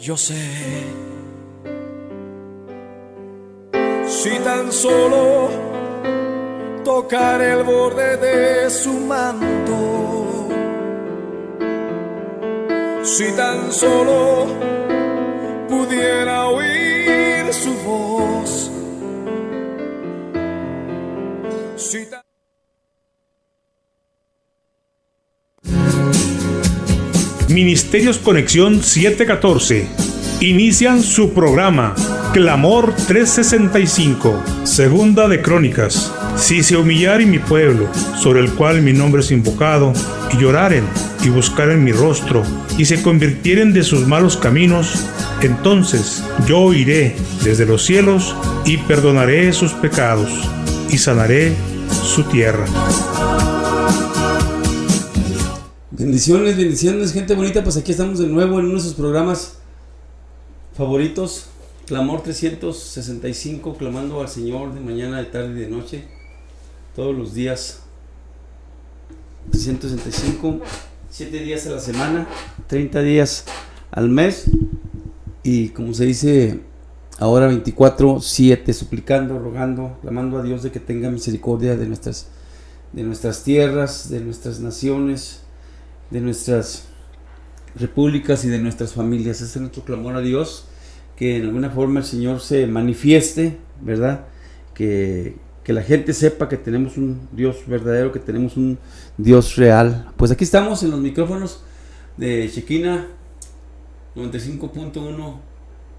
Yo sé, si tan solo tocar el borde de su manto, si tan solo pudiera oír su voz, si tan... Ministerios Conexión 714 inician su programa Clamor 365, segunda de Crónicas. Si se humillare mi pueblo, sobre el cual mi nombre es invocado, y lloraren y buscaren mi rostro, y se convirtieren de sus malos caminos, entonces yo oiré desde los cielos y perdonaré sus pecados y sanaré su tierra. Bendiciones, gente bonita. Pues aquí estamos de nuevo en uno de sus programas favoritos, Clamor 365, clamando al Señor de mañana, de tarde y de noche, todos los días. 365, 7 días a la semana, 30 días al mes, y como se dice ahora 24/7, suplicando, rogando, clamando a Dios de que tenga misericordia de nuestras tierras, de nuestras naciones, de nuestras repúblicas y de nuestras familias. Ese es nuestro clamor a Dios, que en alguna forma el Señor se manifieste, ¿verdad? Que la gente sepa que tenemos un Dios verdadero, que tenemos un Dios real. Pues aquí estamos en los micrófonos de Shekinah 95.1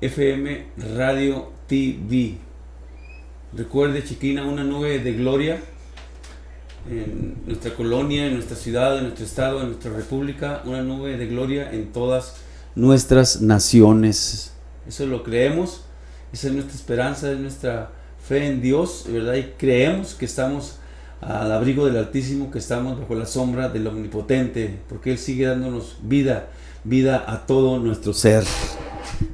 FM Radio TV. Recuerde, Shekinah, una nube de gloria en nuestra colonia, en nuestra ciudad, en nuestro estado, en nuestra república, una nube de gloria en todas nuestras naciones. Eso lo creemos, esa es nuestra esperanza, es nuestra fe en Dios, ¿verdad? Y creemos que estamos al abrigo del Altísimo, que estamos bajo la sombra del Omnipotente, porque Él sigue dándonos vida a todo nuestro ser.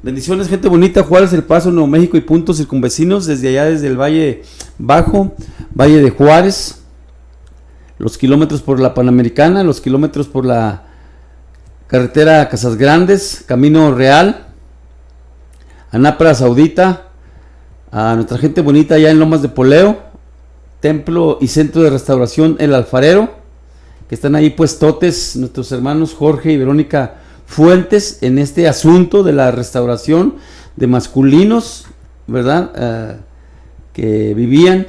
Bendiciones, gente bonita. Juárez, El Paso, Nuevo México y puntos circunvecinos, desde allá, desde el Valle Bajo, Valle de Juárez, los kilómetros por la Panamericana, los kilómetros por la carretera Casas Grandes, Camino Real, Anápara Saudita, a nuestra gente bonita allá en Lomas de Poleo, Templo y Centro de Restauración El Alfarero, que están ahí puestotes nuestros hermanos Jorge y Verónica Fuentes en este asunto de la restauración de masculinos, ¿verdad? Que vivían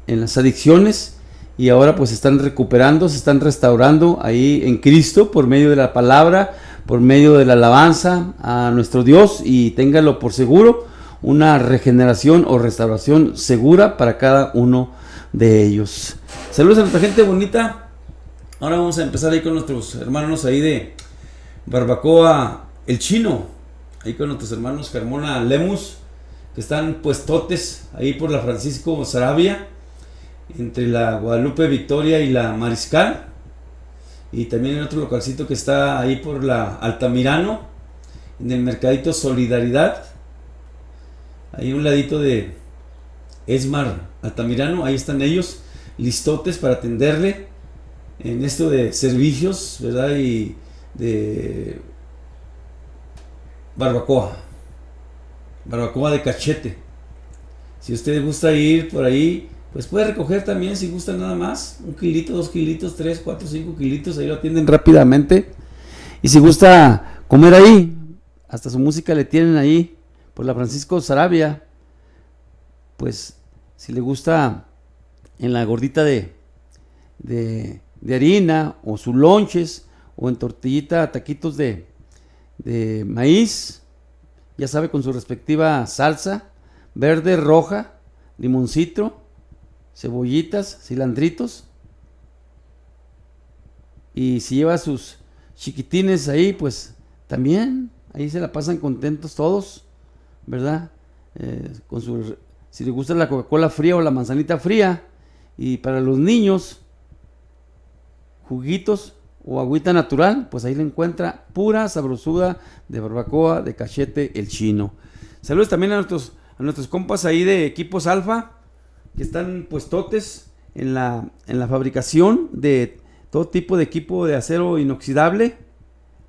en las adicciones y ahora pues están recuperando, se están restaurando ahí en Cristo por medio de la palabra, por medio de la alabanza a nuestro Dios, y téngalo por seguro, una regeneración o restauración segura para cada uno de ellos. Saludos a nuestra gente bonita. Ahora vamos a empezar ahí con nuestros hermanos ahí de Barbacoa El Chino, ahí con nuestros hermanos Carmona Lemus, que están puestotes ahí por la Francisco Saravia, entre la Guadalupe Victoria y la Mariscal, y también en otro localcito que está ahí por la Altamirano, en el mercadito Solidaridad, ahí a un ladito de Esmar Altamirano. Ahí están ellos listotes para atenderle en esto de servicios, ¿verdad? Y de barbacoa de cachete. Si usted gusta ir por ahí, pues puede recoger también, si gusta nada más, 1 kilito, 2 kilitos, 3, 4, 5 kilitos, ahí lo atienden rápidamente. Y si gusta comer ahí, hasta su música le tienen ahí por la Francisco Saravia. Pues si le gusta en la gordita de harina, o sus lonches, o en tortillita, taquitos de maíz, ya sabe, con su respectiva salsa verde, roja, limoncito, cebollitas, cilandritos, y si lleva sus chiquitines ahí, pues también ahí se la pasan contentos todos, ¿verdad? Si le gusta la Coca-Cola fría o la manzanita fría, y para los niños, juguitos o agüita natural, pues ahí le encuentra pura sabrosura de barbacoa de cachete El Chino. Saludos también a nuestros compas ahí de Equipos Alfa, que están puestotes en la fabricación de todo tipo de equipo de acero inoxidable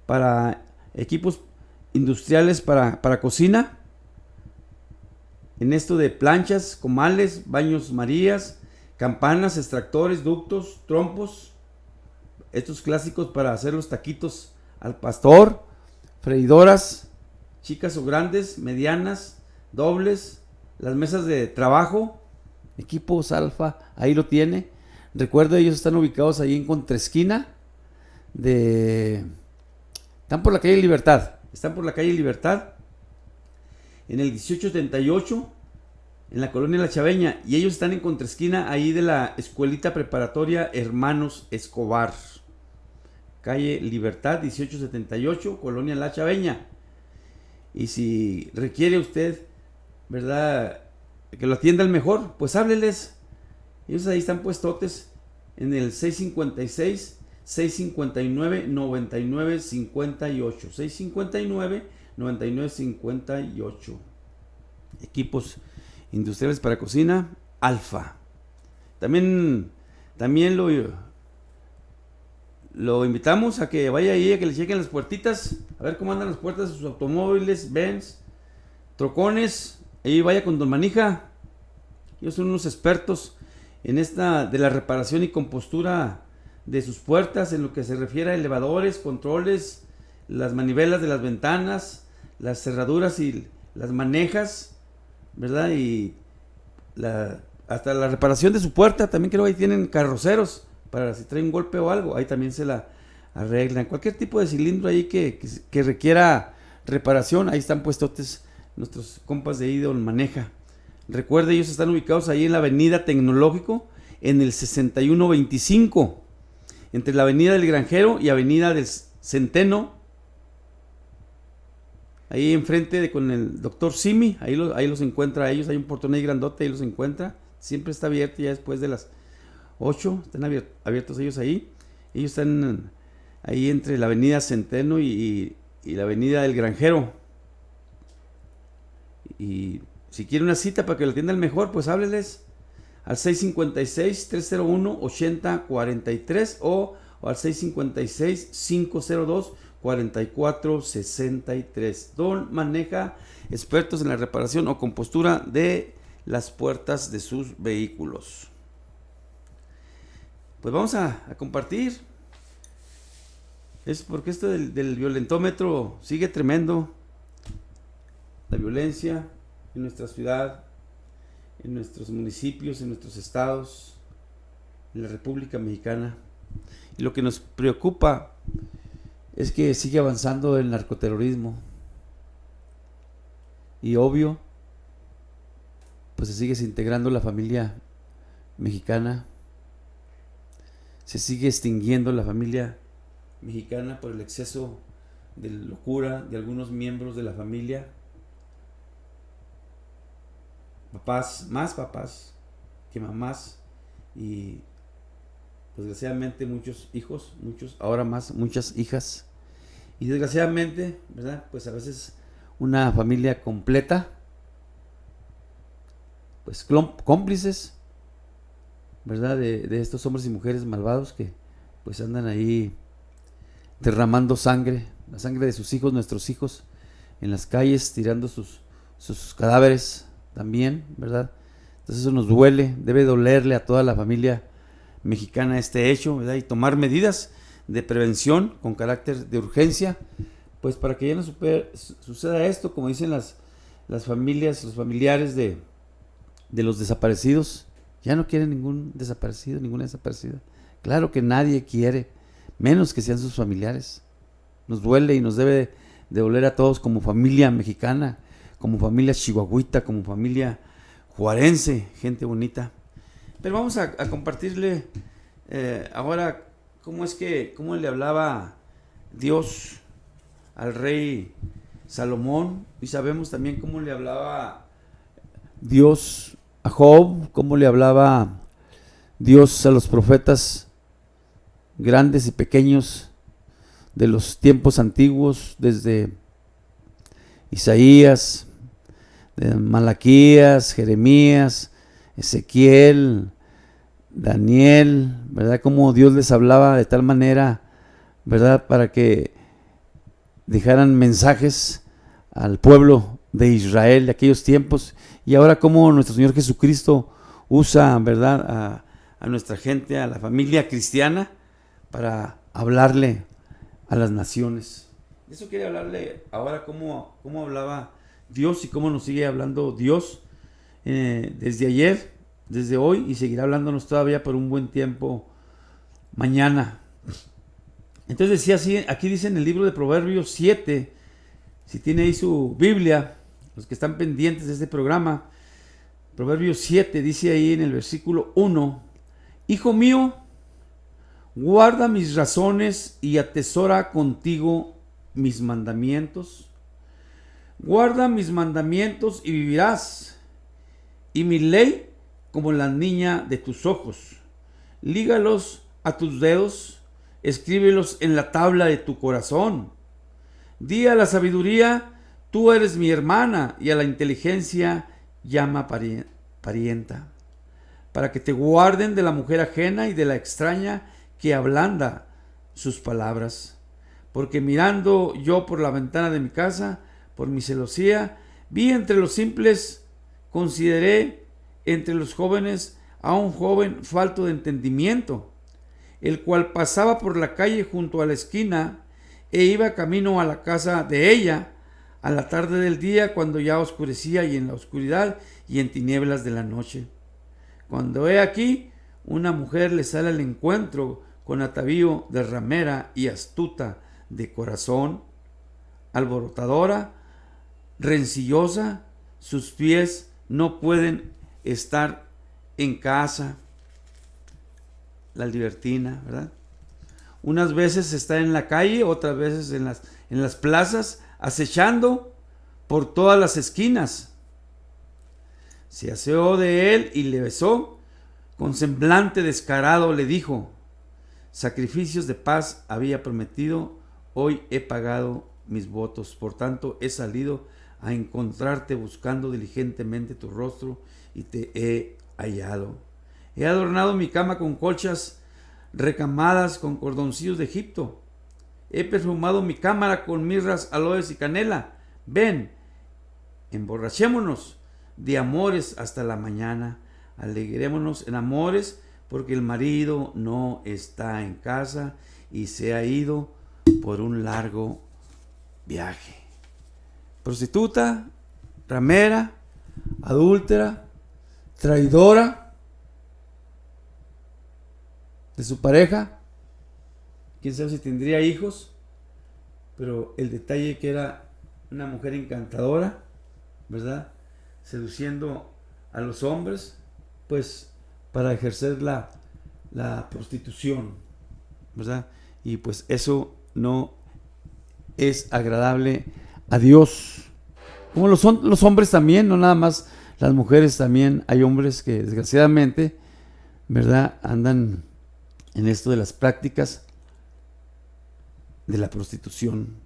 para equipos industriales para cocina. En esto de planchas, comales, baños marías, campanas, extractores, ductos, trompos. Estos clásicos para hacer los taquitos al pastor. Freidoras, chicas o grandes, medianas, dobles. Las mesas de trabajo. Equipos Alfa, ahí lo tiene. Recuerdo, ellos están ubicados ahí en contraesquina están por la calle Libertad. En el 1878, en la colonia La Chaveña, y ellos están en contraesquina ahí de la escuelita preparatoria Hermanos Escobar. Calle Libertad, 1878, colonia La Chaveña. Y si requiere usted, ¿verdad?, que lo atienda el mejor, pues hábleles. Ellos ahí están puestotes en el 659-9958. 659-9958. Equipos industriales para cocina, Alfa. También lo invitamos a que vaya ahí, a que le chequen las puertitas, a ver cómo andan las puertas de sus automóviles, Benz, trocones. Ahí vaya con Don Manija. Ellos son unos expertos en esta de la reparación y compostura de sus puertas, en lo que se refiere a elevadores, controles, las manivelas de las ventanas, las cerraduras y las manejas, ¿verdad? Y hasta la reparación de su puerta. También creo que ahí tienen carroceros para si trae un golpe o algo, ahí también se la arreglan. Cualquier tipo de cilindro ahí que requiera reparación, ahí están puestotes nuestros compas de ahí de Don Maneja. Recuerde, ellos están ubicados ahí en la avenida Tecnológico, en el 6125, entre la avenida del Granjero y avenida del Centeno, ahí enfrente con el doctor Simi. Ahí los encuentra a ellos. Hay un portón ahí grandote, ahí los encuentra. Siempre está abierto ya después de las 8, están abiertos ellos ahí. Ellos están ahí entre la avenida Centeno y la avenida del Granjero. Y si quiere una cita para que lo atiendan mejor, pues hábleles al 656-301-8043 o al 656-502-4463. Don Maneja, expertos en la reparación o compostura de las puertas de sus vehículos. Pues vamos a compartir. Es porque esto del violentómetro sigue tremendo. La violencia en nuestra ciudad, en nuestros municipios, en nuestros estados, en la República Mexicana. Y lo que nos preocupa es que sigue avanzando el narcoterrorismo. Y obvio, pues se sigue desintegrando la familia mexicana. Se sigue extinguiendo la familia mexicana por el exceso de locura de algunos miembros de la familia. Más papás que mamás, y pues, desgraciadamente muchos hijos, ahora más muchas hijas, y desgraciadamente, ¿verdad?, pues a veces una familia completa, pues cómplices, ¿verdad?, de estos hombres y mujeres malvados que pues andan ahí derramando sangre, la sangre de sus hijos, nuestros hijos, en las calles, tirando sus cadáveres también, ¿verdad? Entonces eso nos duele, debe dolerle a toda la familia mexicana este hecho, ¿verdad? Y tomar medidas de prevención con carácter de urgencia, pues para que ya no suceda esto, como dicen las familias, los familiares de los desaparecidos. Ya no quieren ningún desaparecido, ninguna desaparecida. Claro que nadie quiere, menos que sean sus familiares. Nos duele y nos debe de doler a todos como familia mexicana, como familia chihuahuita, como familia juarense, gente bonita. Pero vamos a compartirle ahora cómo le hablaba Dios al rey Salomón, y sabemos también cómo le hablaba Dios a Job, cómo le hablaba Dios a los profetas grandes y pequeños de los tiempos antiguos, desde Isaías, de Malaquías, Jeremías, Ezequiel, Daniel, ¿verdad? Cómo Dios les hablaba de tal manera, ¿verdad?, para que dejaran mensajes al pueblo de Israel de aquellos tiempos, y ahora cómo nuestro Señor Jesucristo usa, ¿verdad?, a nuestra gente, a la familia cristiana, para hablarle a las naciones. Eso quiere hablarle ahora cómo hablaba Dios y cómo nos sigue hablando Dios desde ayer, desde hoy, y seguirá hablándonos todavía por un buen tiempo mañana. Entonces decía así, aquí dice en el libro de Proverbios 7, si tiene ahí su Biblia, los que están pendientes de este programa, Proverbios 7 dice ahí en el versículo 1: Hijo mío, guarda mis razones y atesora contigo mis mandamientos. Guarda mis mandamientos y vivirás, y mi ley como la niña de tus ojos. Lígalos a tus dedos, escríbelos en la tabla de tu corazón. Di a la sabiduría, tú eres mi hermana, y a la inteligencia llama parienta, para que te guarden de la mujer ajena y de la extraña que ablanda sus palabras. Porque mirando yo por la ventana de mi casa, por mi celosía, vi entre los simples, consideré entre los jóvenes a un joven falto de entendimiento, el cual pasaba por la calle junto a la esquina e iba camino a la casa de ella a la tarde del día, cuando ya oscurecía, y en la oscuridad y en tinieblas de la noche. Cuando he aquí, una mujer le sale al encuentro con atavío de ramera y astuta de corazón, alborotadora, rencillosa, sus pies no pueden estar en casa. La libertina, ¿verdad? Unas veces está en la calle, otras veces en las plazas, acechando por todas las esquinas. Se aseó de él y le besó. Con semblante descarado le dijo: sacrificios de paz había prometido, hoy he pagado mis votos. Por tanto, he salido a encontrarte buscando diligentemente tu rostro, y te he hallado. He adornado mi cama con colchas recamadas con cordoncillos de Egipto. He perfumado mi cámara con mirras, aloes y canela. Ven, emborrachémonos de amores hasta la mañana. Alegrémonos en amores, porque el marido no está en casa y se ha ido por un largo viaje. Prostituta, ramera, adúltera, traidora de su pareja. Quién sabe si tendría hijos, pero el detalle que era una mujer encantadora, ¿verdad?, seduciendo a los hombres, pues para ejercer la prostitución, ¿verdad? Y pues eso no es agradable a Dios. Como lo son los hombres también, no nada más las mujeres, también hay hombres que desgraciadamente, ¿verdad?, andan en esto de las prácticas de la prostitución,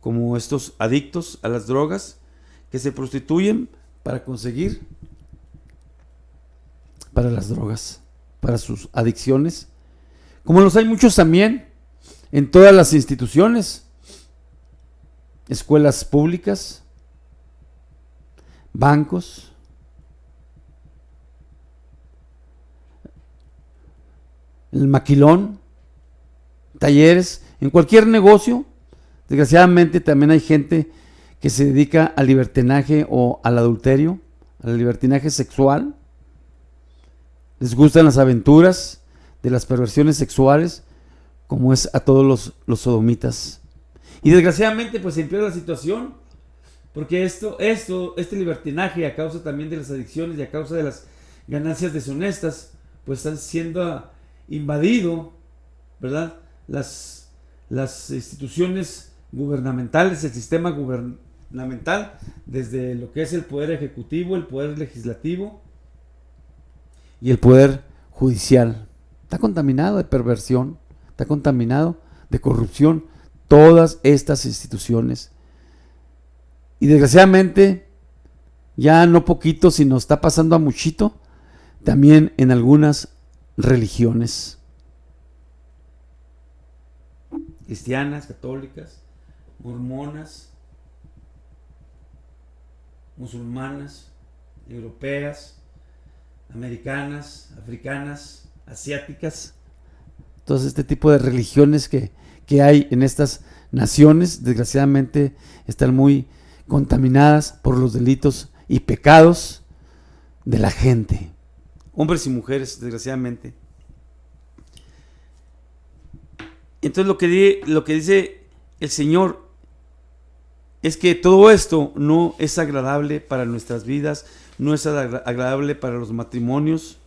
como estos adictos a las drogas que se prostituyen para conseguir para las drogas, para sus adicciones, como los hay muchos también en todas las instituciones, escuelas públicas, bancos, el maquilón, talleres, en cualquier negocio. Desgraciadamente también hay gente que se dedica al libertinaje o al adulterio, al libertinaje sexual. Les gustan las aventuras de las perversiones sexuales, como es a todos los sodomitas. Y desgraciadamente pues se empeora la situación, porque este libertinaje, a causa también de las adicciones y a causa de las ganancias deshonestas, pues están siendo invadido, ¿verdad?, las instituciones gubernamentales, el sistema gubernamental, desde lo que es el poder ejecutivo, el poder legislativo y el poder judicial. Está contaminado de perversión, está contaminado de corrupción, todas estas instituciones. Y desgraciadamente, ya no poquito, sino está pasando a muchito, también en algunas religiones cristianas, católicas, mormonas, musulmanas, europeas, americanas, africanas, asiáticas, todo este tipo de religiones que hay en estas naciones, desgraciadamente están muy contaminadas por los delitos y pecados de la gente, hombres y mujeres, desgraciadamente. Entonces lo que dice el Señor es que todo esto no es agradable para nuestras vidas, no es agradable para los matrimonios,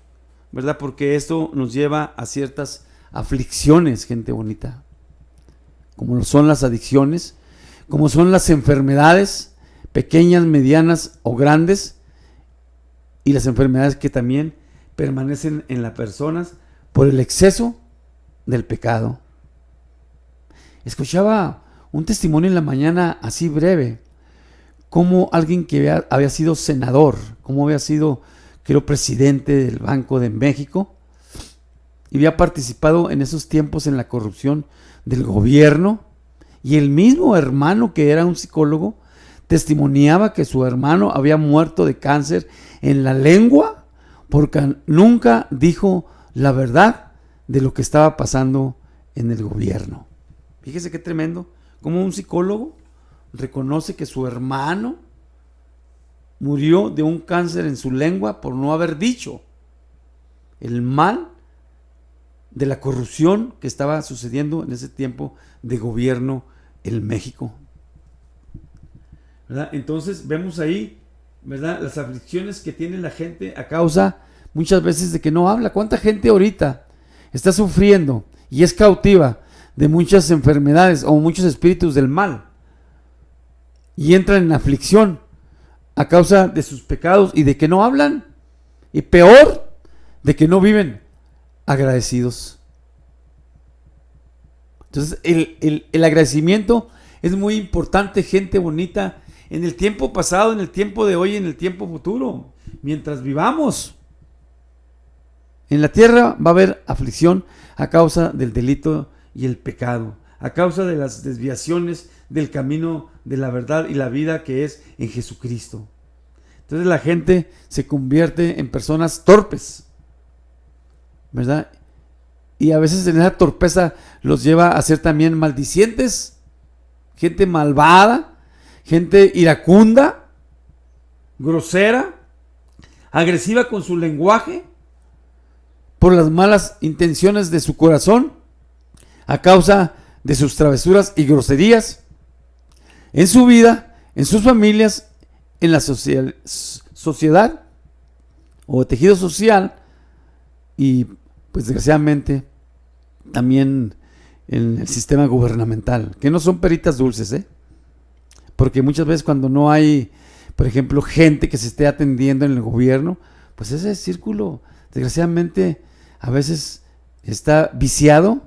¿verdad? Porque esto nos lleva a ciertas aflicciones, gente bonita, como son las adicciones, como son las enfermedades, pequeñas, medianas o grandes, y las enfermedades que también permanecen en las personas por el exceso del pecado. Escuchaba un testimonio en la mañana así breve, como alguien que había sido senador, como había sido, creo, presidente del Banco de México, y había participado en esos tiempos en la corrupción del gobierno, y el mismo hermano, que era un psicólogo, testimoniaba que su hermano había muerto de cáncer en la lengua porque nunca dijo la verdad de lo que estaba pasando en el gobierno. Fíjese qué tremendo, como un psicólogo reconoce que su hermano murió de un cáncer en su lengua por no haber dicho el mal de la corrupción que estaba sucediendo en ese tiempo de gobierno en México, ¿verdad? Entonces vemos ahí, ¿verdad?, las aflicciones que tiene la gente a causa muchas veces de que no habla. ¿Cuánta gente ahorita está sufriendo y es cautiva de muchas enfermedades o muchos espíritus del mal y entran en aflicción a causa de sus pecados y de que no hablan, y peor, de que no viven agradecidos? Entonces el agradecimiento es muy importante, gente bonita, en el tiempo pasado, en el tiempo de hoy, en el tiempo futuro. Mientras vivamos en la tierra va a haber aflicción a causa del delito y el pecado, a causa de las desviaciones del camino de la verdad y la vida que es en Jesucristo. Entonces la gente se convierte en personas torpes, ¿verdad? Y a veces en esa torpeza los lleva a ser también maldicientes, gente malvada, gente iracunda, grosera, agresiva con su lenguaje, por las malas intenciones de su corazón, a causa de sus travesuras y groserías en su vida, en sus familias, en la sociedad o tejido social, y pues desgraciadamente también en el sistema gubernamental, que no son peritas dulces, porque muchas veces cuando no hay, por ejemplo, gente que se esté atendiendo en el gobierno, pues ese círculo desgraciadamente a veces está viciado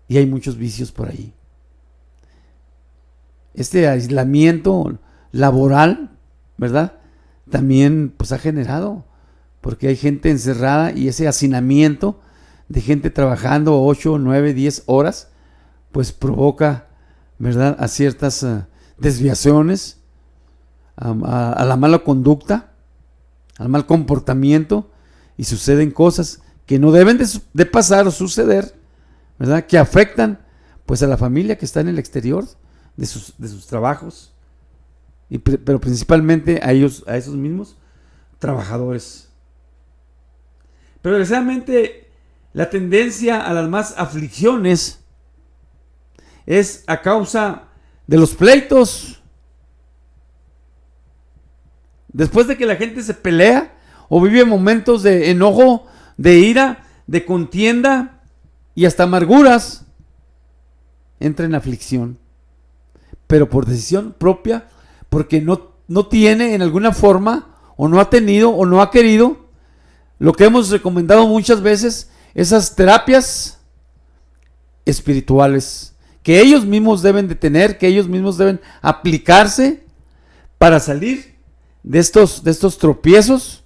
y hay muchos vicios por ahí. Este aislamiento laboral, ¿verdad?, también pues ha generado, porque hay gente encerrada, y ese hacinamiento de gente trabajando 8, 9, 10 horas, pues provoca, ¿verdad?, a ciertas desviaciones, a la mala conducta, al mal comportamiento, y suceden cosas que no deben de pasar o suceder, ¿verdad?, que afectan pues a la familia que está en el exterior de sus trabajos, pero principalmente a ellos, a esos mismos trabajadores. Pero desgraciadamente la tendencia a las más aflicciones es a causa de los pleitos. Después de que la gente se pelea o vive momentos de enojo, de ira, de contienda y hasta amarguras, entra en aflicción, pero por decisión propia, porque no tiene en alguna forma, o no ha tenido, o no ha querido, lo que hemos recomendado muchas veces, esas terapias espirituales que ellos mismos deben de tener, que ellos mismos deben aplicarse para salir de estos tropiezos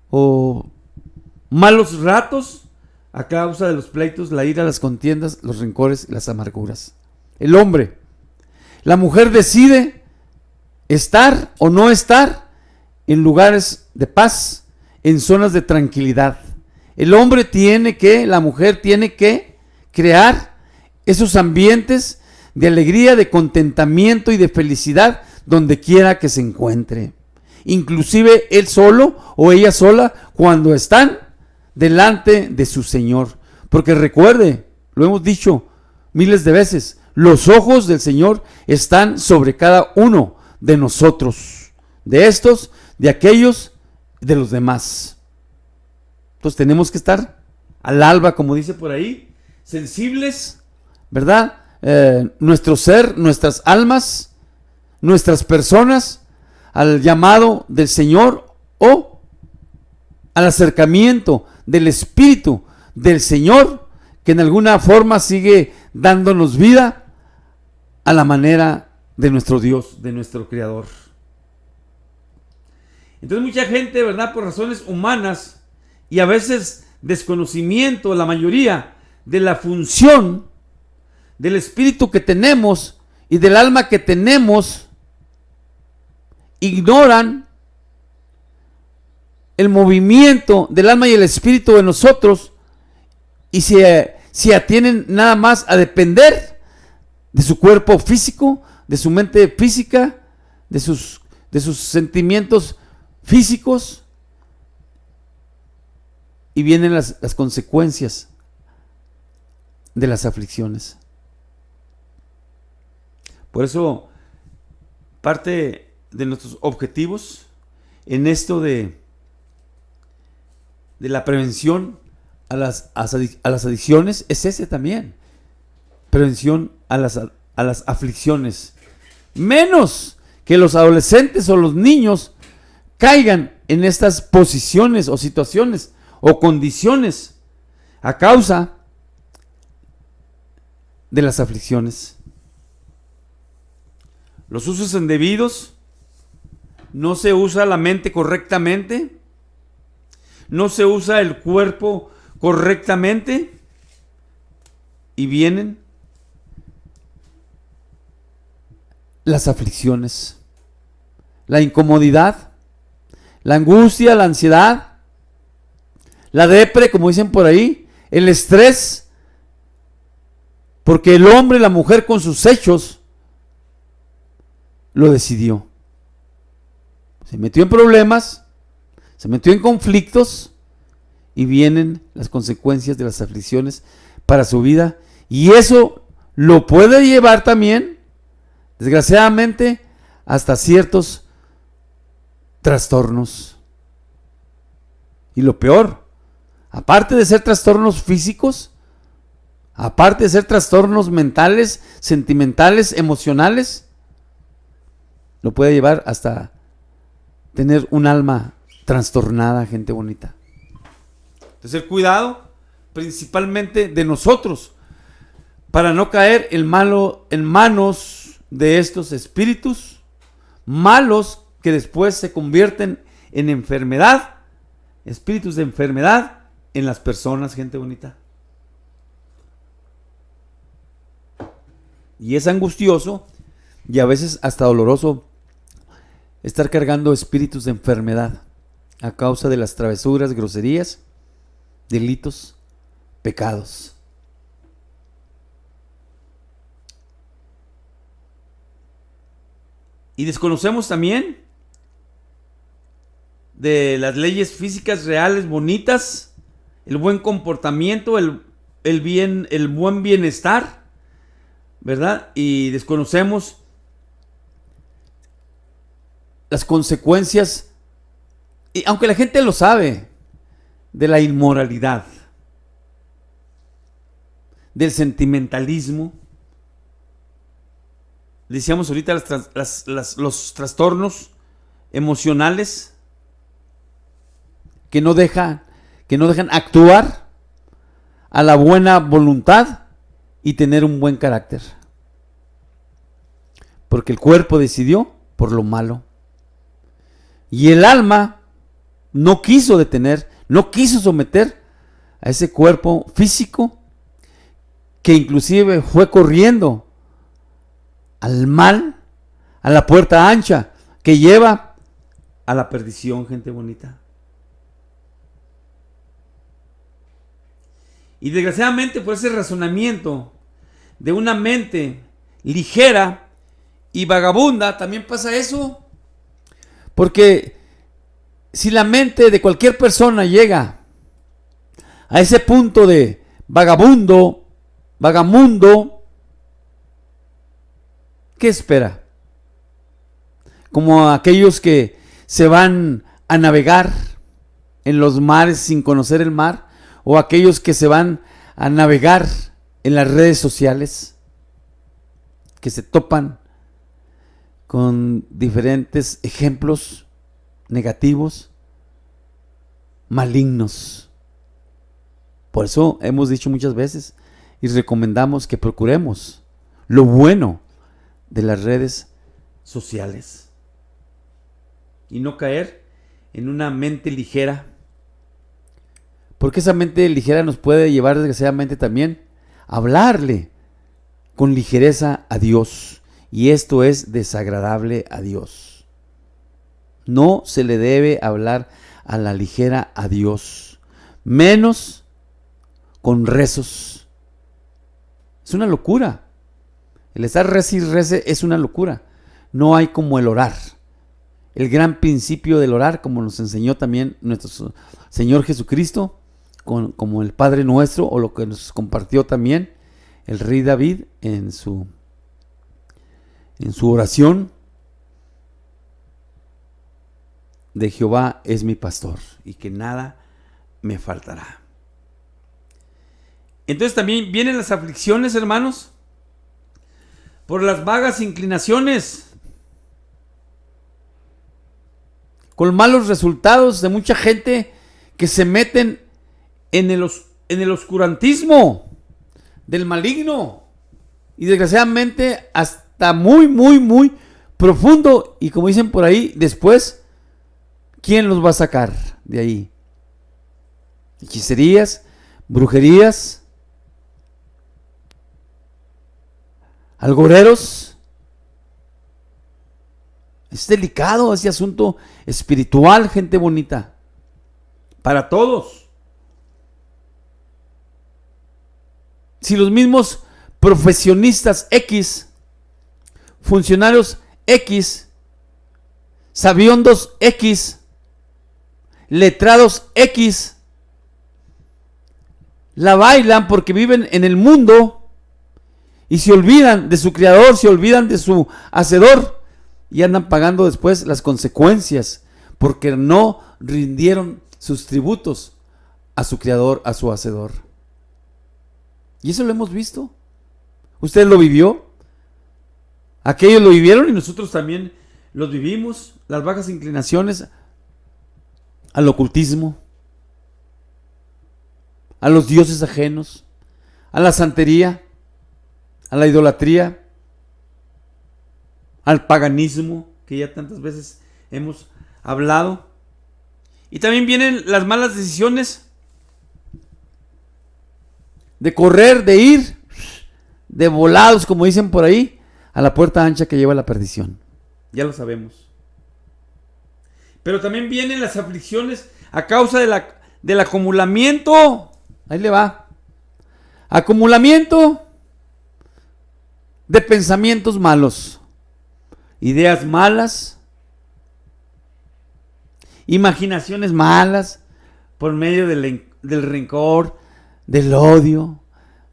o malos ratos a causa de los pleitos, la ira, las contiendas, los rencores y las amarguras. El hombre, la mujer decide estar o no estar en lugares de paz, en zonas de tranquilidad. El hombre la mujer tiene que crear esos ambientes de alegría, de contentamiento y de felicidad donde quiera que se encuentre. Inclusive él solo o ella sola cuando están delante de su Señor. Porque recuerde, lo hemos dicho miles de veces, los ojos del Señor están sobre cada uno de nosotros, de estos, de aquellos, de los demás. Entonces tenemos que estar al alba, como dice por ahí, sensibles, ¿verdad? Nuestro ser, nuestras almas, nuestras personas, al llamado del Señor o al acercamiento del Espíritu del Señor, que en alguna forma sigue dándonos vida a la manera de nuestro Dios, de nuestro Creador. Entonces mucha gente, ¿verdad?, por razones humanas y a veces desconocimiento, la mayoría, de la función del espíritu que tenemos y del alma que tenemos, ignoran el movimiento del alma y el espíritu de nosotros y se atienen nada más a depender de su cuerpo físico, de su mente física, de sus sentimientos físicos, y vienen las consecuencias de las aflicciones. Por eso, parte de nuestros objetivos en esto de la prevención a las adicciones es ese también. Prevención a las aflicciones. Menos que los adolescentes o los niños caigan en estas posiciones o situaciones o condiciones a causa de las aflicciones. Los usos indebidos, no se usa la mente correctamente, no se usa el cuerpo correctamente y vienen las aflicciones, la incomodidad, la angustia, la ansiedad, la depre, como dicen por ahí, el estrés, porque el hombre y la mujer con sus hechos lo decidió. Se metió en problemas, se metió en conflictos y vienen las consecuencias de las aflicciones para su vida, y eso lo puede llevar también, desgraciadamente, hasta ciertos trastornos. Y lo peor, aparte de ser trastornos físicos, aparte de ser trastornos mentales, sentimentales, emocionales, lo puede llevar hasta tener un alma trastornada, gente bonita. Entonces el cuidado principalmente de nosotros para no caer en manos de estos espíritus malos que después se convierten en enfermedad, espíritus de enfermedad en las personas, gente bonita. Y es angustioso y a veces hasta doloroso estar cargando espíritus de enfermedad a causa de las travesuras, groserías, delitos, pecados. Y desconocemos también de las leyes físicas reales, bonitas, el buen comportamiento, el buen bienestar, ¿verdad? Y desconocemos las consecuencias, y aunque la gente lo sabe, de la inmoralidad, del sentimentalismo. Decíamos ahorita los trastornos emocionales que no dejan actuar a la buena voluntad y tener un buen carácter. Porque el cuerpo decidió por lo malo. Y el alma no quiso detener, no quiso someter a ese cuerpo físico que inclusive fue corriendo al mal, a la puerta ancha, que lleva a la perdición, gente bonita. Y desgraciadamente por ese razonamiento de una mente ligera y vagabunda, también pasa eso. Porque si la mente de cualquier persona llega a ese punto de vagamundo, ¿qué espera? Como aquellos que se van a navegar en los mares sin conocer el mar, o aquellos que se van a navegar en las redes sociales, que se topan con diferentes ejemplos negativos, malignos. Por eso hemos dicho muchas veces y recomendamos que procuremos lo bueno de las redes sociales y no caer en una mente ligera, porque esa mente ligera nos puede llevar desgraciadamente también a hablarle con ligereza a Dios, y esto es desagradable a Dios. No se le debe hablar a la ligera a Dios, menos con rezos. Es una locura. El estar rece y rece es una locura. No hay como el orar. El gran principio del orar, como nos enseñó también nuestro Señor Jesucristo, como el Padre Nuestro, o lo que nos compartió también el rey David en su oración: de Jehová es mi pastor, y que nada me faltará. Entonces también vienen las aflicciones, hermanos, por las vagas inclinaciones, con malos resultados de mucha gente que se meten en el oscurantismo del maligno, y desgraciadamente hasta muy, muy, muy profundo. Y como dicen por ahí, después, ¿quién los va a sacar de ahí? Hechicerías, brujerías, algoreros. Es delicado ese asunto espiritual, gente bonita, para todos. Si los mismos profesionistas X, funcionarios X, sabiondos X, letrados X, la bailan porque viven en el mundo y se olvidan de su creador, se olvidan de su hacedor, y andan pagando después las consecuencias porque no rindieron sus tributos a su creador, a su hacedor. Y eso lo hemos visto. ¿Usted lo vivió? Aquellos lo vivieron y nosotros también los vivimos. Las bajas inclinaciones al ocultismo, a los dioses ajenos, a la santería, a la idolatría, al paganismo, que ya tantas veces hemos hablado. Y también vienen las malas decisiones de correr, de ir, de volados, como dicen por ahí, a la puerta ancha que lleva a la perdición. Ya lo sabemos. Pero también vienen las aflicciones a causa del acumulamiento. Ahí le va. Acumulamiento de pensamientos malos, ideas malas, imaginaciones malas, por medio del rencor, del odio,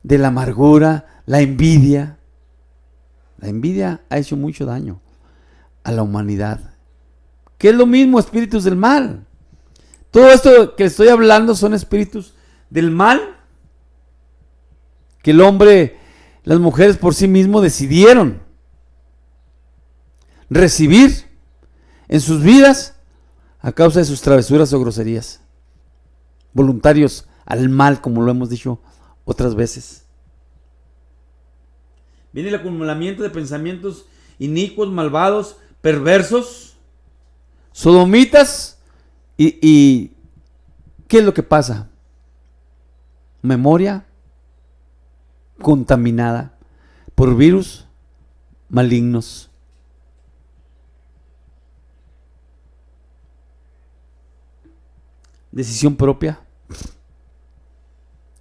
de la amargura, la envidia. La envidia ha hecho mucho daño a la humanidad, que es lo mismo, espíritus del mal. Todo esto que estoy hablando son espíritus del mal que el hombre, las mujeres por sí mismos decidieron recibir en sus vidas a causa de sus travesuras o groserías, voluntarios al mal, como lo hemos dicho otras veces. Viene el acumulamiento de pensamientos inicuos, malvados, perversos, sodomitas, y ¿qué es lo que pasa? Memoria contaminada por virus malignos. decisión propia.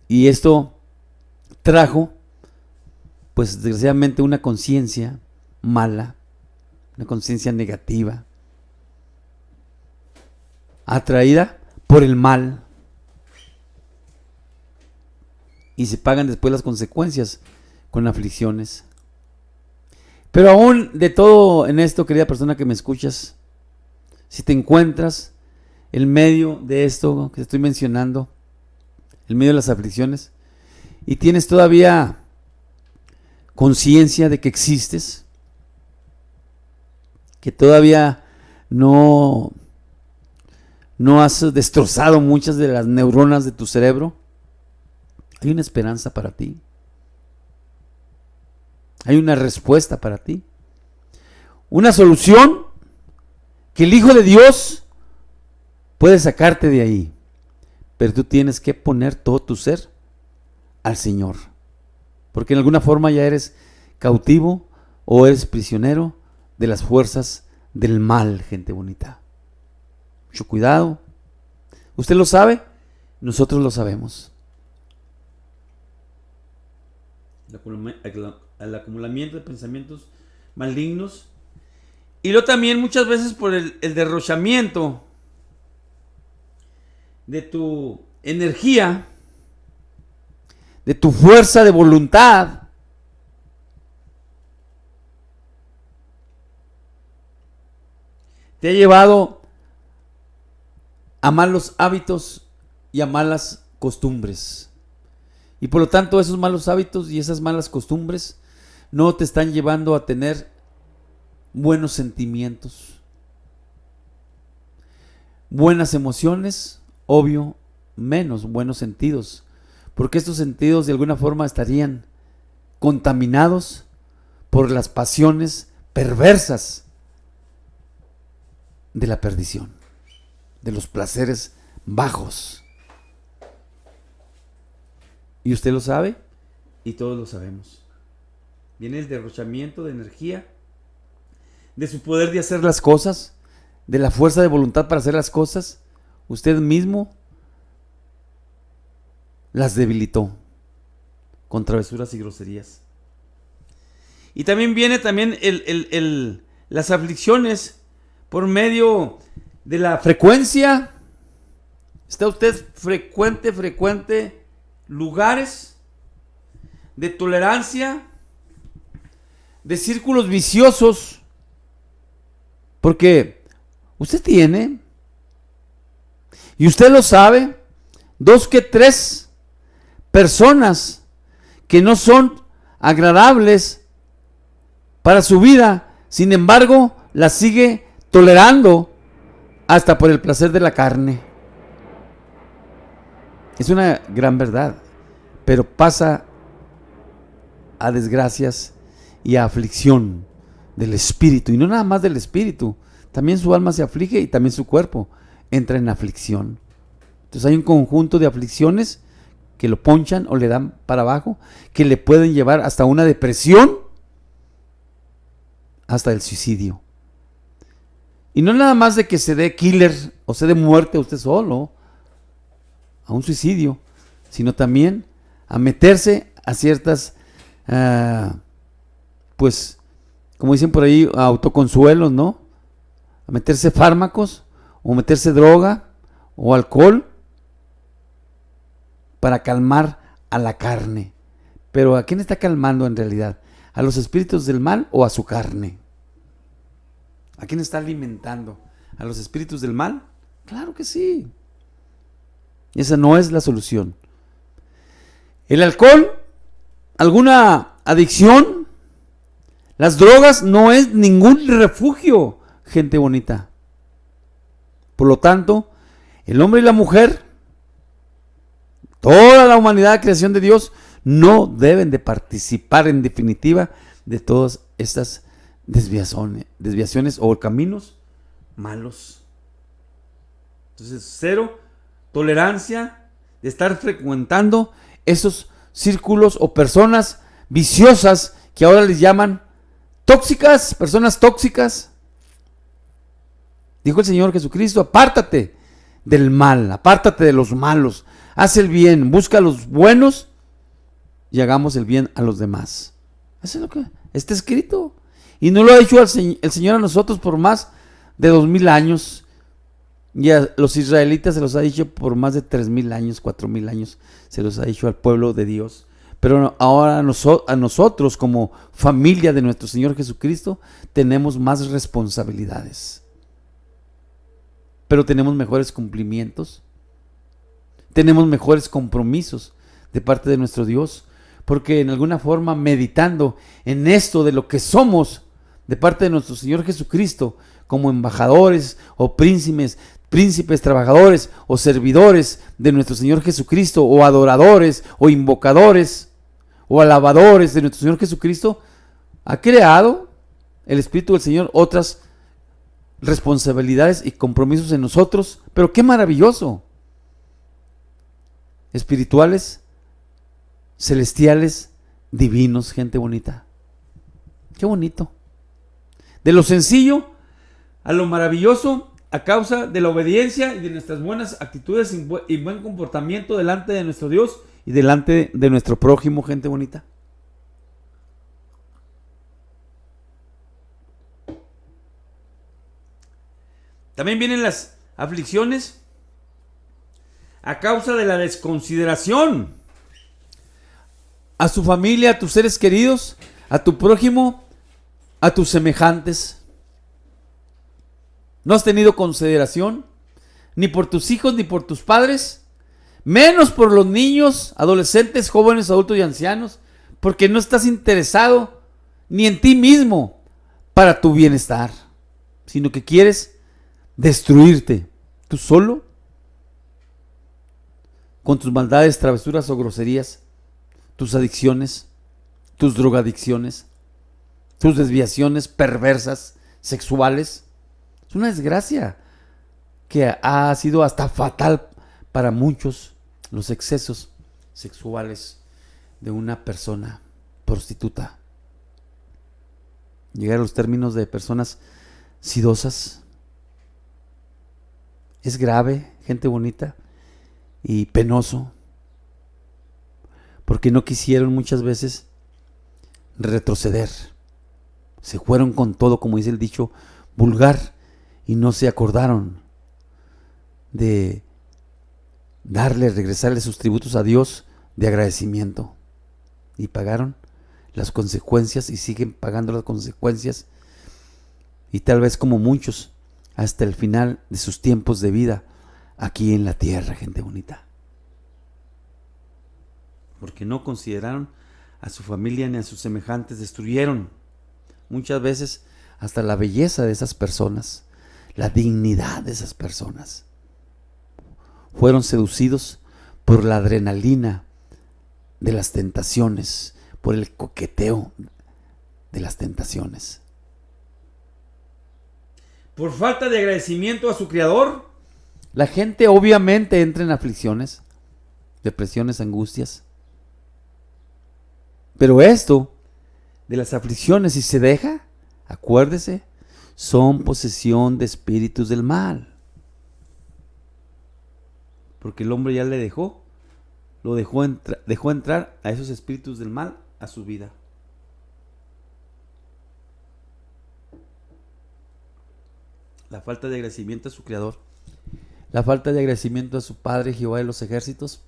Y esto trajo, pues desgraciadamente, una conciencia mala, una conciencia negativa, atraída por el mal. Y se pagan después las consecuencias con aflicciones. Pero aún de todo en esto, querida persona que me escuchas, si te encuentras en medio de esto que te estoy mencionando, en medio de las aflicciones, y tienes todavía conciencia de que existes, que todavía no has destrozado muchas de las neuronas de tu cerebro, hay una esperanza para ti. Hay una respuesta para ti. Una solución que el Hijo de Dios puede sacarte de ahí. Pero tú tienes que poner todo tu ser al Señor. Porque en alguna forma ya eres cautivo o eres prisionero de las fuerzas del mal, gente bonita. Mucho cuidado. Usted lo sabe, nosotros lo sabemos. El acumulamiento de pensamientos malignos, y luego también muchas veces por el derrochamiento de tu energía, de tu fuerza de voluntad, te ha llevado a malos hábitos y a malas costumbres. Y por lo tanto esos malos hábitos y esas malas costumbres no te están llevando a tener buenos sentimientos, buenas emociones, obvio, menos buenos sentidos, porque estos sentidos de alguna forma estarían contaminados por las pasiones perversas de la perdición, de los placeres bajos. Y usted lo sabe y todos lo sabemos. Viene el derrochamiento de energía, de su poder de hacer las cosas, de la fuerza de voluntad para hacer las cosas. Usted mismo las debilitó con travesuras y groserías. Y también viene las aflicciones por medio de la frecuencia. ¿Está usted frecuente lugares de tolerancia, de círculos viciosos? Porque usted tiene, y usted lo sabe, 2 que 3 personas que no son agradables para su vida, sin embargo, las sigue tolerando hasta por el placer de la carne. Es una gran verdad, pero pasa a desgracias y a aflicción del espíritu, y no nada más del espíritu, también su alma se aflige y también su cuerpo entra en aflicción. Entonces hay un conjunto de aflicciones que lo ponchan o le dan para abajo, que le pueden llevar hasta una depresión, hasta el suicidio. Y no nada más de que se dé killer o se dé muerte a usted solo, a un suicidio, sino también a meterse a ciertas, pues, como dicen por ahí, autoconsuelos, ¿no? A meterse fármacos, o meterse droga, o alcohol, para calmar a la carne. Pero ¿a quién está calmando en realidad? ¿A los espíritus del mal o a su carne? ¿A quién está alimentando? ¿A los espíritus del mal? Claro que sí. Esa no es la solución. El alcohol, alguna adicción, las drogas no es ningún refugio, gente bonita. Por lo tanto, el hombre y la mujer, toda la humanidad, creación de Dios, no deben de participar en definitiva de todas estas desviaciones o caminos malos. Entonces, 0 tolerancia de estar frecuentando esos círculos o personas viciosas que ahora les llaman tóxicas, personas tóxicas. Dijo el Señor Jesucristo: apártate del mal, apártate de los malos, haz el bien, busca a los buenos y hagamos el bien a los demás. Eso es lo que está escrito. Y no lo ha dicho el Señor a nosotros por más de 2000 años. Y a los israelitas se los ha dicho por más de 3000 años, 4000 años. Se los ha dicho al pueblo de Dios. Pero ahora a nosotros como familia de nuestro Señor Jesucristo tenemos más responsabilidades. Pero tenemos mejores cumplimientos. Tenemos mejores compromisos de parte de nuestro Dios. Porque en alguna forma, meditando en esto de lo que somos de parte de nuestro Señor Jesucristo, como embajadores o príncipes, trabajadores o servidores de nuestro Señor Jesucristo, o adoradores o invocadores o alabadores de nuestro Señor Jesucristo, ha creado el Espíritu del Señor otras responsabilidades y compromisos en nosotros. Pero qué maravilloso, espirituales, celestiales, divinos, gente bonita. Qué bonito. De lo sencillo a lo maravilloso, a causa de la obediencia y de nuestras buenas actitudes y buen comportamiento delante de nuestro Dios y delante de nuestro prójimo, gente bonita. También vienen las aflicciones a causa de la desconsideración a su familia, a tus seres queridos, a tu prójimo, a tus semejantes. No has tenido consideración ni por tus hijos ni por tus padres, menos por los niños, adolescentes, jóvenes, adultos y ancianos, porque no estás interesado ni en ti mismo para tu bienestar, sino que quieres destruirte tú solo con tus maldades, travesuras o groserías, tus adicciones, tus drogadicciones, tus desviaciones perversas, sexuales. Es una desgracia que ha sido hasta fatal para muchos, los excesos sexuales de una persona prostituta. Llegar a los términos de personas sidosas es grave, gente bonita, y penoso, porque no quisieron muchas veces retroceder. Se fueron con todo, como dice el dicho vulgar, y no se acordaron de regresarle sus tributos a Dios de agradecimiento. Y pagaron las consecuencias y siguen pagando las consecuencias. Y tal vez como muchos, hasta el final de sus tiempos de vida aquí en la tierra, gente bonita. Porque no consideraron a su familia ni a sus semejantes, destruyeron muchas veces hasta la belleza de esas personas, la dignidad de esas personas. Fueron seducidos por la adrenalina de las tentaciones, por el coqueteo de las tentaciones. Por falta de agradecimiento a su Creador, la gente obviamente entra en aflicciones, depresiones, angustias. Pero esto de las aflicciones, si se deja, acuérdese, son posesión de espíritus del mal. Porque el hombre ya le dejó entrar a esos espíritus del mal a su vida. La falta de agradecimiento a su Creador, la falta de agradecimiento a su Padre Jehová de los ejércitos,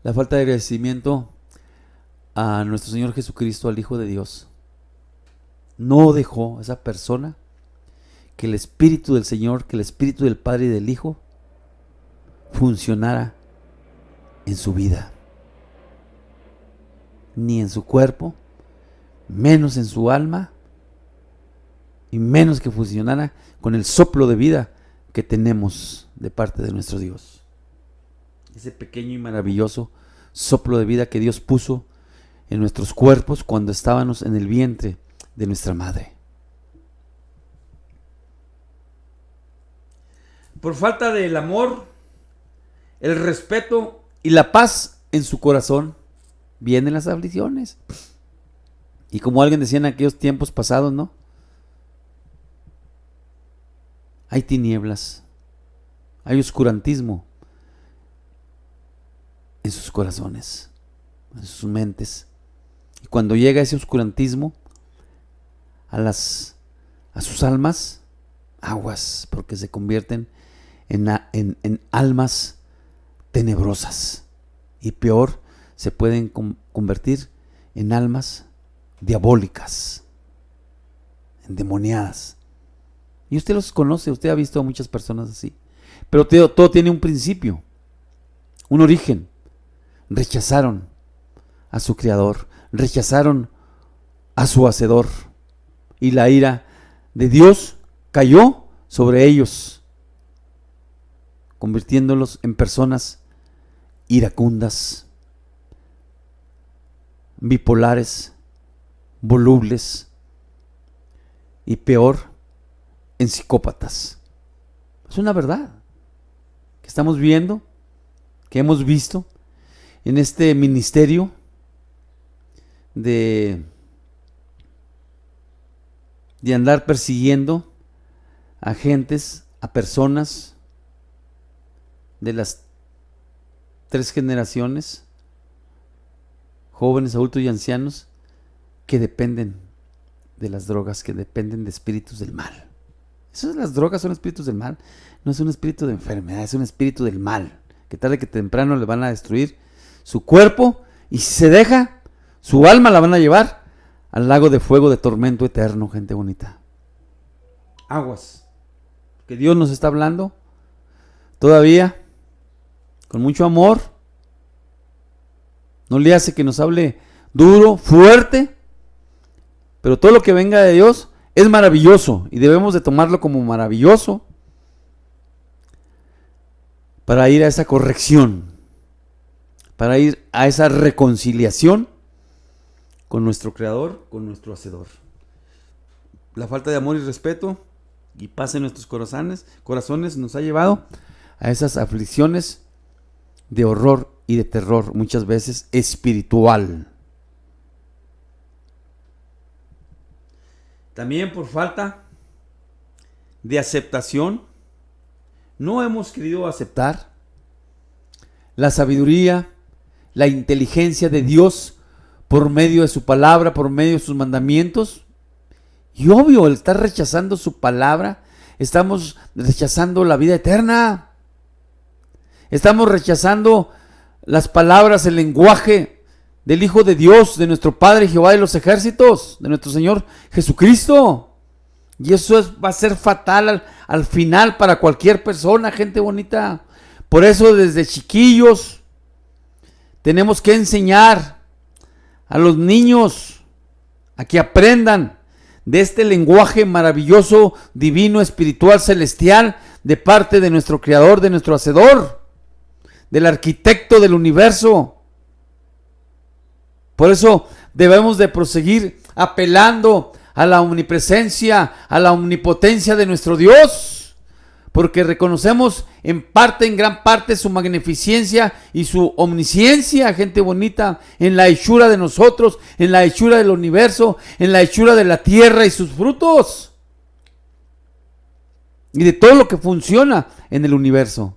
la falta de agradecimiento a nuestro Señor Jesucristo, al Hijo de Dios. No dejó a esa persona que el Espíritu del Señor, que el Espíritu del Padre y del Hijo funcionara en su vida, ni en su cuerpo, menos en su alma, y menos que funcionara con el soplo de vida que tenemos de parte de nuestro Dios. Ese pequeño y maravilloso soplo de vida que Dios puso en nuestros cuerpos cuando estábamos en el vientre de nuestra madre. Por falta del amor, el respeto y la paz en su corazón, vienen las aflicciones. Y como alguien decía en aquellos tiempos pasados, ¿no? Hay tinieblas, hay oscurantismo en sus corazones, en sus mentes. Y cuando llega ese oscurantismo a sus almas, aguas, porque se convierten en almas tenebrosas. Y peor, se pueden convertir en almas diabólicas, endemoniadas. Y usted los conoce, usted ha visto a muchas personas así. Pero todo tiene un principio, un origen. Rechazaron a su Creador, rechazaron a su Hacedor, y la ira de Dios cayó sobre ellos, convirtiéndolos en personas iracundas, bipolares, volubles y peor, en psicópatas. Es una verdad que estamos viendo, que hemos visto en este ministerio de andar persiguiendo a gentes, a personas de las 3 generaciones, jóvenes, adultos y ancianos, que dependen de las drogas, que dependen de espíritus del mal. Las drogas son espíritus del mal, no es un espíritu de enfermedad, es un espíritu del mal, que tarde que temprano le van a destruir su cuerpo, y si se deja, su alma la van a llevar al lago de fuego de tormento eterno, gente bonita. Aguas, que Dios nos está hablando todavía con mucho amor. No le hace que nos hable duro, fuerte, pero todo lo que venga de Dios es maravilloso y debemos de tomarlo como maravilloso para ir a esa corrección, para ir a esa reconciliación con nuestro Creador, con nuestro Hacedor. La falta de amor y respeto y paz en nuestros corazones nos ha llevado a esas aflicciones de horror y de terror, muchas veces espiritual. También por falta de aceptación, no hemos querido aceptar la sabiduría, la inteligencia de Dios por medio de su palabra, por medio de sus mandamientos. Y obvio, el estar rechazando su palabra, estamos rechazando la vida eterna. Estamos rechazando las palabras, el lenguaje del Hijo de Dios, de nuestro Padre Jehová de los ejércitos, de nuestro Señor Jesucristo. Y eso va a ser fatal al final para cualquier persona, gente bonita. Por eso desde chiquillos tenemos que enseñar a los niños a que aprendan de este lenguaje maravilloso, divino, espiritual, celestial, de parte de nuestro Creador, de nuestro Hacedor, del arquitecto del universo. Por eso debemos de proseguir apelando a la omnipresencia, a la omnipotencia de nuestro Dios, porque reconocemos en parte, en gran parte, su magnificencia y su omnisciencia, gente bonita, en la hechura de nosotros, en la hechura del universo, en la hechura de la tierra y sus frutos, y de todo lo que funciona en el universo.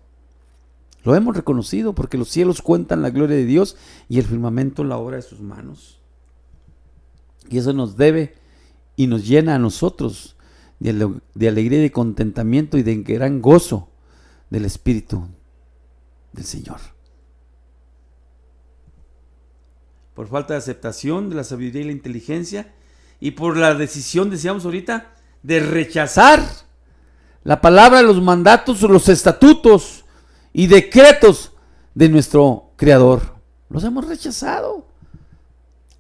Lo hemos reconocido porque los cielos cuentan la gloria de Dios y el firmamento la obra de sus manos. Y eso nos debe y nos llena a nosotros de alegría y de contentamiento y de gran gozo del Espíritu del Señor. Por falta de aceptación de la sabiduría y la inteligencia, y por la decisión, decíamos ahorita, de rechazar la palabra, los mandatos, los estatutos y decretos de nuestro Creador. Los hemos rechazado.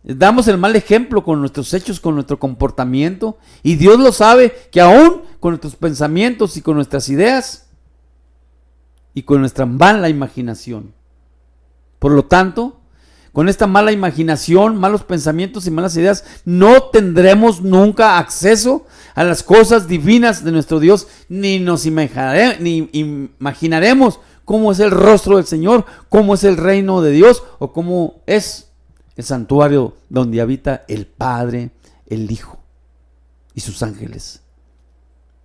Damos el mal ejemplo con nuestros hechos, con nuestro comportamiento, y Dios lo sabe, que aún con nuestros pensamientos y con nuestras ideas y con nuestra mala imaginación. Por lo tanto, con esta mala imaginación, malos pensamientos y malas ideas, no tendremos nunca acceso a las cosas divinas de nuestro Dios, ni nos imaginaremos cómo es el rostro del Señor, cómo es el reino de Dios, o cómo es el santuario donde habita el Padre, el Hijo y sus ángeles.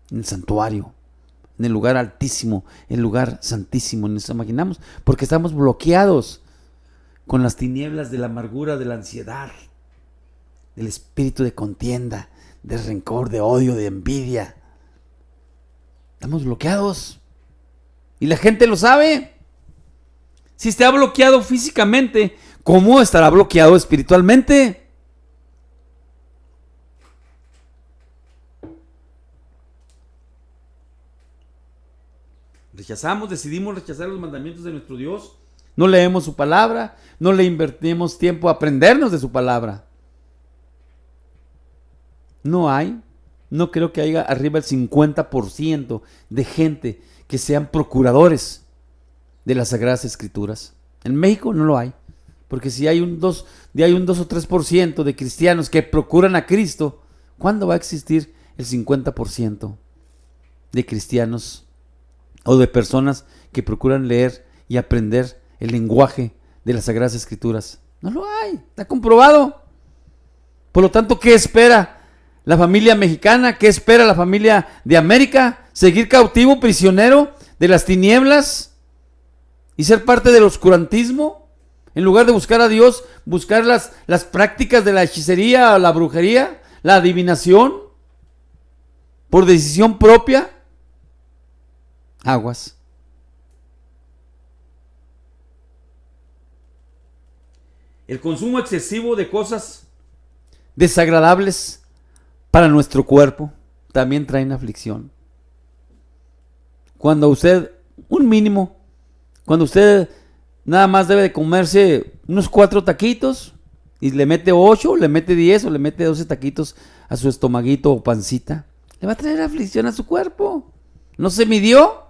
En el santuario, en el lugar altísimo, el lugar santísimo, nos imaginamos, porque estamos bloqueados con las tinieblas de la amargura, de la ansiedad, del espíritu de contienda, de rencor, de odio, de envidia. Estamos bloqueados. Y la gente lo sabe. Si está bloqueado físicamente, ¿cómo estará bloqueado espiritualmente? Decidimos rechazar los mandamientos de nuestro Dios. No leemos su palabra, no le invertimos tiempo a aprendernos de su palabra. No creo que haya arriba el 50% de gente que sean procuradores de las Sagradas Escrituras. En México no lo hay, porque si hay un 2 o 3% de cristianos que procuran a Cristo, ¿cuándo va a existir el 50% de cristianos o de personas que procuran leer y aprender el lenguaje de las Sagradas Escrituras? No lo hay, está comprobado. Por lo tanto, ¿qué espera la familia mexicana? ¿Qué espera la familia de América? ¿Seguir cautivo, prisionero de las tinieblas y ser parte del oscurantismo? En lugar de buscar a Dios, buscar las prácticas de la hechicería, la brujería, la adivinación, por decisión propia. Aguas. El consumo excesivo de cosas desagradables para nuestro cuerpo también traen aflicción. Cuando usted nada más debe de comerse unos 4 taquitos y le mete 8, le mete 10 o le mete 12 taquitos a su estomaguito o pancita, le va a traer aflicción a su cuerpo. ¿No se midió?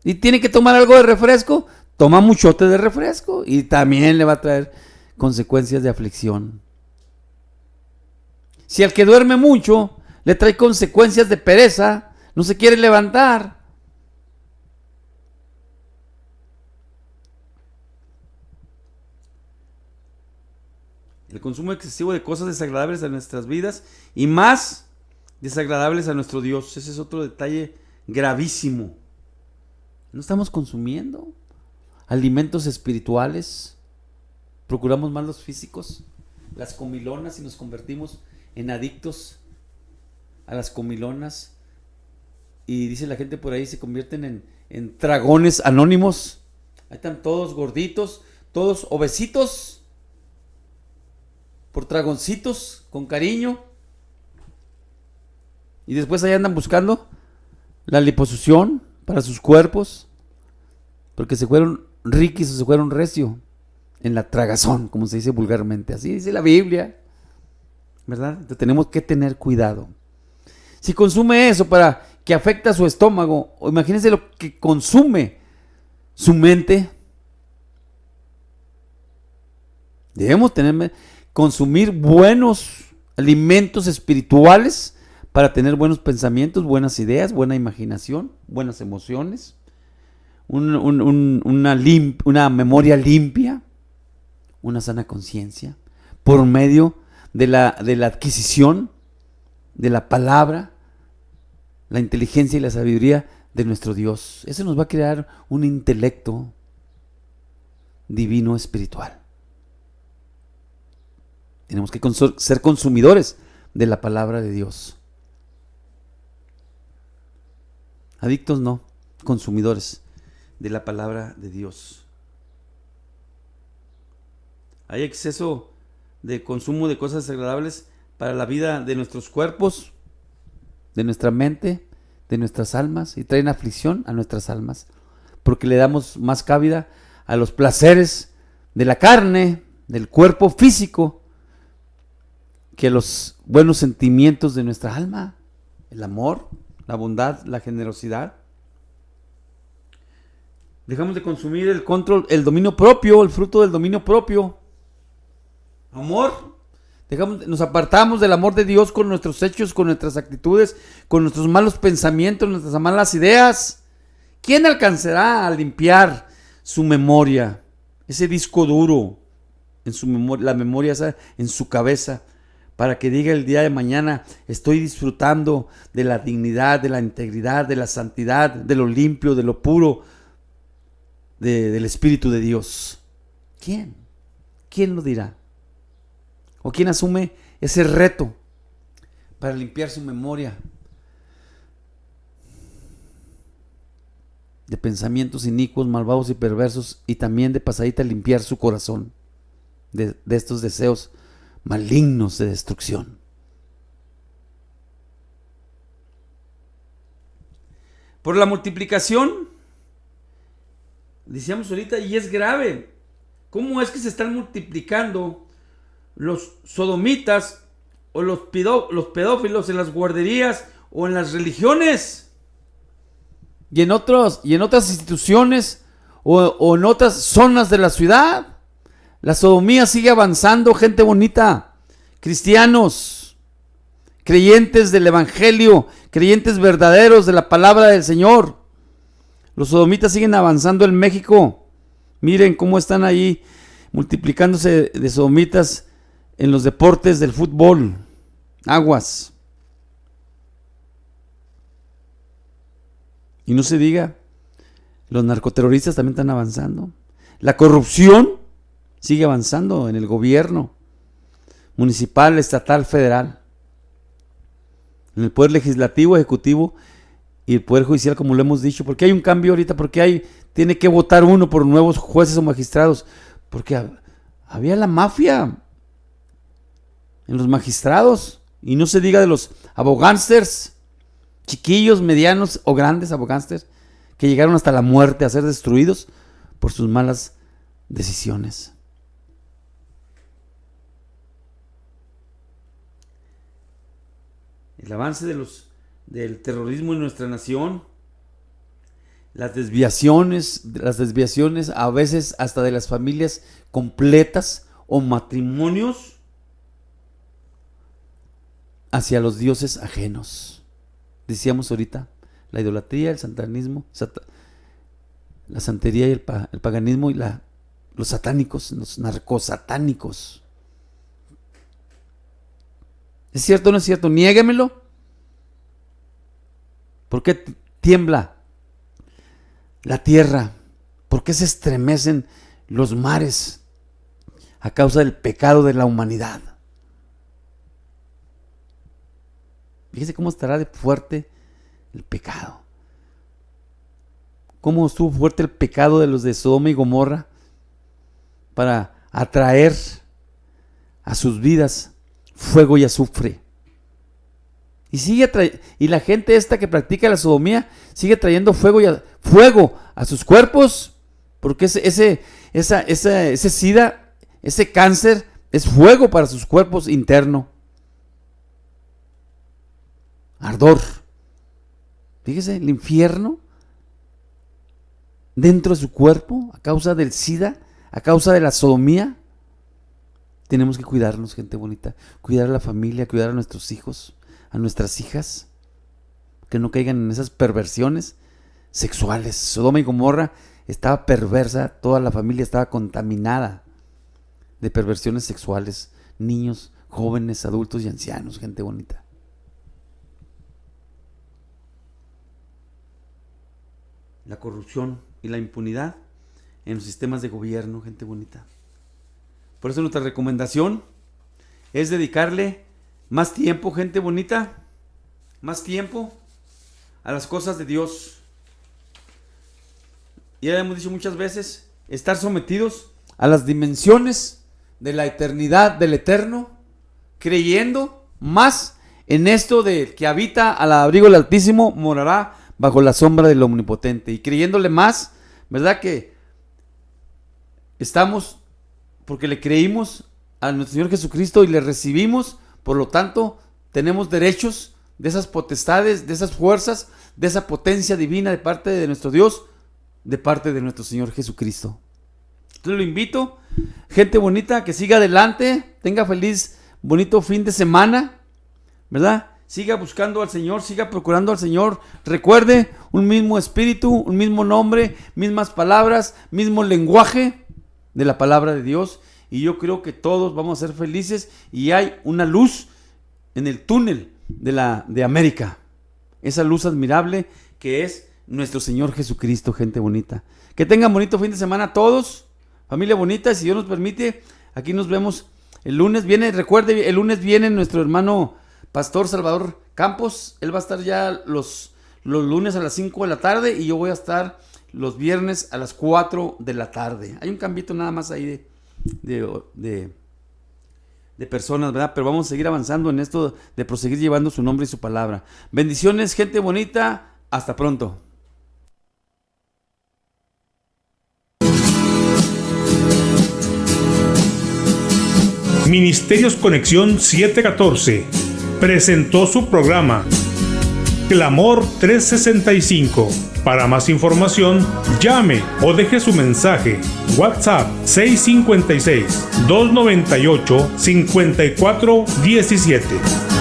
¿Y tiene que tomar algo de refresco? Toma muchote de refresco y también le va a traer consecuencias de aflicción. Si al que duerme mucho le trae consecuencias de pereza, no se quiere levantar. El consumo excesivo de cosas desagradables a nuestras vidas y más desagradables a nuestro Dios. Ese es otro detalle gravísimo. No estamos consumiendo alimentos espirituales. Procuramos más los físicos, las comilonas, y nos convertimos en adictos a las comilonas. Y dice la gente por ahí, se convierten en tragones anónimos. Ahí están todos gorditos, todos obesitos, por tragoncitos, con cariño. Y después ahí andan buscando la liposucción para sus cuerpos, porque se fueron riquis o se fueron recio en la tragazón, como se dice vulgarmente. Así dice la Biblia, ¿verdad? Entonces tenemos que tener cuidado. Si consume eso para que afecta a su estómago, o imagínense lo que consume su mente. Debemos consumir buenos alimentos espirituales para tener buenos pensamientos, buenas ideas, buena imaginación, buenas emociones, una memoria limpia, una sana conciencia, por medio de la adquisición de la palabra, la inteligencia y la sabiduría de nuestro Dios. Eso nos va a crear un intelecto divino espiritual. Tenemos que ser consumidores de la palabra de Dios. Adictos no, consumidores de la palabra de Dios. Hay exceso de consumo de cosas desagradables para la vida de nuestros cuerpos, de nuestra mente, de nuestras almas, y traen aflicción a nuestras almas, porque le damos más cabida a los placeres de la carne, del cuerpo físico, que a los buenos sentimientos de nuestra alma, el amor, la bondad, la generosidad. Dejamos de consumir el dominio propio, el fruto del dominio propio. Amor. Nos apartamos del amor de Dios con nuestros hechos, con nuestras actitudes, con nuestros malos pensamientos, nuestras malas ideas. ¿Quién alcanzará a limpiar su memoria? Ese disco duro en su memoria, la memoria esa en su cabeza, para que diga el día de mañana: estoy disfrutando de la dignidad, de la integridad, de la santidad, de lo limpio, de lo puro, del Espíritu de Dios? ¿Quién? ¿Quién lo dirá? ¿O quién asume ese reto para limpiar su memoria de pensamientos inicuos, malvados y perversos, y también de pasadita limpiar su corazón de estos deseos malignos de destrucción? Por la multiplicación, decíamos ahorita, y es grave. ¿Cómo es que se están multiplicando los sodomitas o los pedófilos en las guarderías o en las religiones? Y en otras instituciones o en otras zonas de la ciudad. La sodomía sigue avanzando, gente bonita. Cristianos, creyentes del evangelio, creyentes verdaderos de la palabra del Señor. Los sodomitas siguen avanzando en México. Miren cómo están ahí multiplicándose de sodomitas en los deportes del fútbol. Aguas. Y no se diga, los narcoterroristas también están avanzando. La corrupción sigue avanzando en el gobierno municipal, estatal, federal, en el poder legislativo, ejecutivo y el poder judicial, como lo hemos dicho. Porque hay un cambio ahorita, porque tiene que votar uno por nuevos jueces o magistrados, porque había la mafia en los magistrados. Y no se diga de los abogánsters, chiquillos, medianos o grandes abogánsters, que llegaron hasta la muerte a ser destruidos por sus malas decisiones. El avance del terrorismo en nuestra nación, las desviaciones a veces hasta de las familias completas o matrimonios hacia los dioses ajenos. Decíamos ahorita, la idolatría, el satanismo, la santería y el paganismo y los satánicos, los narcosatánicos. ¿Es cierto o no es cierto? Niéguemelo. ¿Por qué tiembla la tierra? ¿Por qué se estremecen los mares? A causa del pecado de la humanidad. Fíjese cómo estará de fuerte el pecado. Cómo estuvo fuerte el pecado de los de Sodoma y Gomorra para atraer a sus vidas fuego y azufre. Y la gente esta que practica la sodomía sigue trayendo fuego a sus cuerpos, porque ese SIDA, ese cáncer es fuego para sus cuerpos interno. Ardor. Fíjese, el infierno dentro de su cuerpo a causa del SIDA, a causa de la sodomía. Tenemos que cuidarnos, gente bonita, cuidar a la familia, cuidar a nuestros hijos, a nuestras hijas, que no caigan en esas perversiones sexuales. Sodoma y Gomorra estaba perversa, toda la familia estaba contaminada de perversiones sexuales, niños, jóvenes, adultos y ancianos, gente bonita. La corrupción y la impunidad en los sistemas de gobierno, gente bonita. Por eso nuestra recomendación es dedicarle más tiempo, gente bonita, más tiempo a las cosas de Dios. Ya hemos dicho muchas veces, estar sometidos a las dimensiones de la eternidad del Eterno, creyendo más en esto de que habita al abrigo del Altísimo, morará bajo la sombra del Omnipotente, y creyéndole más, ¿verdad? Que estamos porque le creímos a nuestro Señor Jesucristo y le recibimos, por lo tanto tenemos derechos de esas potestades, de esas fuerzas, de esa potencia divina de parte de nuestro Dios, de parte de nuestro Señor Jesucristo. Entonces lo invito, gente bonita, que siga adelante, tenga feliz, bonito fin de semana, ¿verdad? Siga buscando al Señor, siga procurando al Señor. Recuerde, un mismo espíritu, un mismo nombre, mismas palabras, mismo lenguaje de la palabra de Dios. y yo creo que todos vamos a ser felices y hay una luz en el túnel de América. Esa luz admirable que es nuestro Señor Jesucristo, gente bonita. Que tengan bonito fin de semana todos, familia bonita, y si Dios nos permite, aquí nos vemos el lunes. Recuerde, el lunes viene nuestro hermano Pastor Salvador Campos. Él va a estar ya los lunes a las 5 de la tarde y yo voy a estar los viernes a las 4 de la tarde. Hay un cambito nada más ahí de personas, ¿verdad? Pero vamos a seguir avanzando en esto de proseguir llevando su nombre y su palabra. Bendiciones, gente bonita. Hasta pronto. Ministerios Conexión 714 presentó su programa Clamor 365. Para más información, llame o deje su mensaje. WhatsApp 656-298-5417.